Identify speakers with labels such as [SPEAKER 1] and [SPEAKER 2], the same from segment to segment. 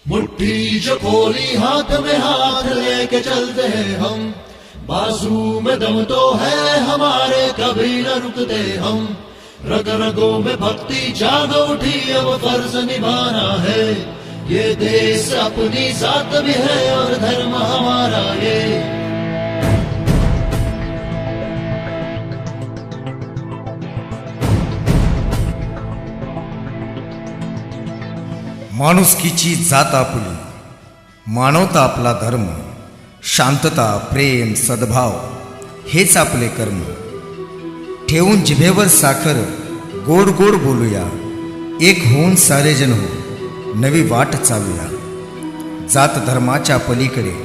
[SPEAKER 1] मुट्ठी जो खोली हाथ में हाथ लेके चलते हैं हम, बाजू में दम तो है हमारे कभी न रुकते हम। रग रगों में भक्ति जाग उठी अब फर्ज निभाना है, ये देश अपनी जात भी है और धर्म हमारा ये।
[SPEAKER 2] माणुसकीची जात आपली, मानवता आपला धर्म, शांतता प्रेम सद्भाव हेच आपले कर्म। ठेवून जिभेवर साखर गोड गोड बोलूया, एक होऊन सारे जन हो नवी वाट चालूया। जात धर्माच्या पलीकडे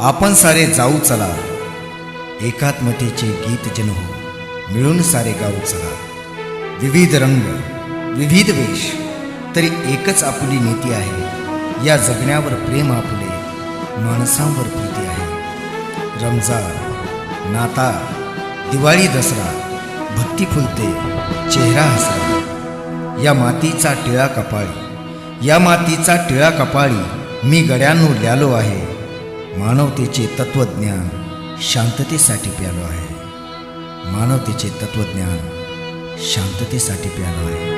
[SPEAKER 2] आपण सारे जाऊ चला, एकात्मतेचे गीत जन हो मिळून सारे गाऊ चला। विविध रंग विविध वेश तरी एकच आपली नीती आहे, या जगण्यावर प्रेम आपले माणसांवर प्रीती आहे। रमजान नाता दिवाळी दसरा भक्ती फुलते चेहरा हसरा, या मातीचा टिळा कपाळी, या मातीचा टिळा कपाळी मी गड्यांनो ल्यालो आहे। मानवतेचे तत्वज्ञान शांततेसाठी प्यालो आहे, मानवतेचे तत्वज्ञान शांततेसाठी प्यालो आहे।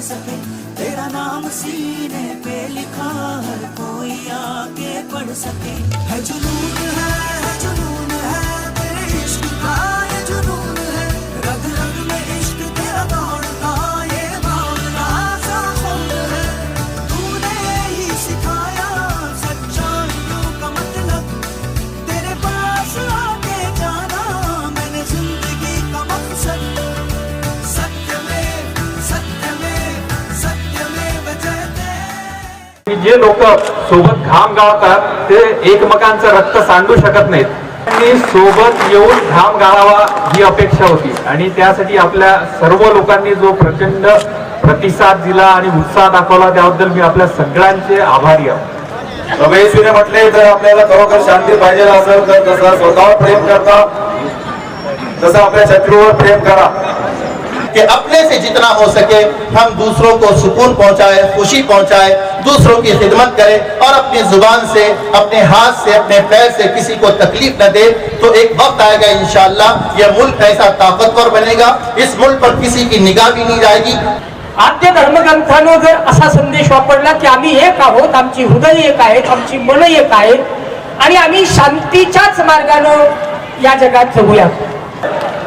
[SPEAKER 3] सके तेरा नाम सीने पे लिखा हर कोई आके पढ़ सके। है जुनून है तेरे इश्क का, ये जुनून है रग रग में इश्क तेरा दौड़ता, ये भावना सा खून है। तूने ही सिखाया सच्चाइयों का मतलब, तेरे पास आके जाना मैंने जिंदगी का मकसद।
[SPEAKER 4] जे लोक सोबत घाम गाळतात ते एकमेकांचं रक्त सांडू शकत नाहीत, आणि सोबत येऊन घाम गाळावा ही अपेक्षा होती। आणि त्यासाठी आपल्या सर्व लोकांनी जो प्रचंड प्रतिसाद दिला आणि उत्साह दाखवला त्याबद्दल मी आपल्या सगळ्यांचे आभारी आहे।
[SPEAKER 5] रमेशने म्हटले जर आपल्याला खरोखर शांती पाहिजे असेल तर जसं स्वतःवर प्रेम करता तसं आपल्या शत्रूवर प्रेम करा,
[SPEAKER 6] कि अपने से जितना हो सके हम दूसरों को सुकून पहुंचाए, खुशी पहुंचाए, दूसरों की खिदमत करें और अपनी जुबान से, अपने हाथ से, अपने पैर से किसी को तकलीफ न दे। तो एक वक्त आएगा इंशाअल्लाह ये मुल्क ऐसा ताकतवर बनेगा, इस मुल्क पर किसी की निगाह भी नहीं जाएगी।
[SPEAKER 7] आद्य धर्मग्रंथानं जर असा संदेश वापरला की आम्ही एक आहोत, आमची हृदय एक आहेत, आमची मन एक आहेत आणि आम्ही शांतीच्याच मार्गानं या जगात जगूया।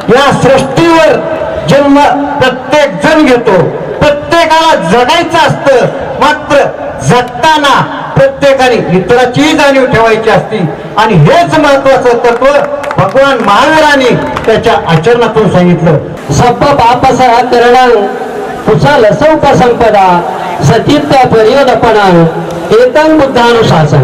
[SPEAKER 8] या सृष्टीवर जन्म प्रत्येक जण घेतो, प्रत्येकाला जगायचं असतं, मात्र जगताना प्रत्येकाने इतराची जाणीव ठेवायची असती। आणि हेच महत्वाचं तत्व भगवान महावीरांनी त्याच्या आचरणातून सांगितलं।
[SPEAKER 9] सप्प पापसह करणं कुशल सौख संपदा सचित्त पर्योदपणं एतं बुद्धानुशासन।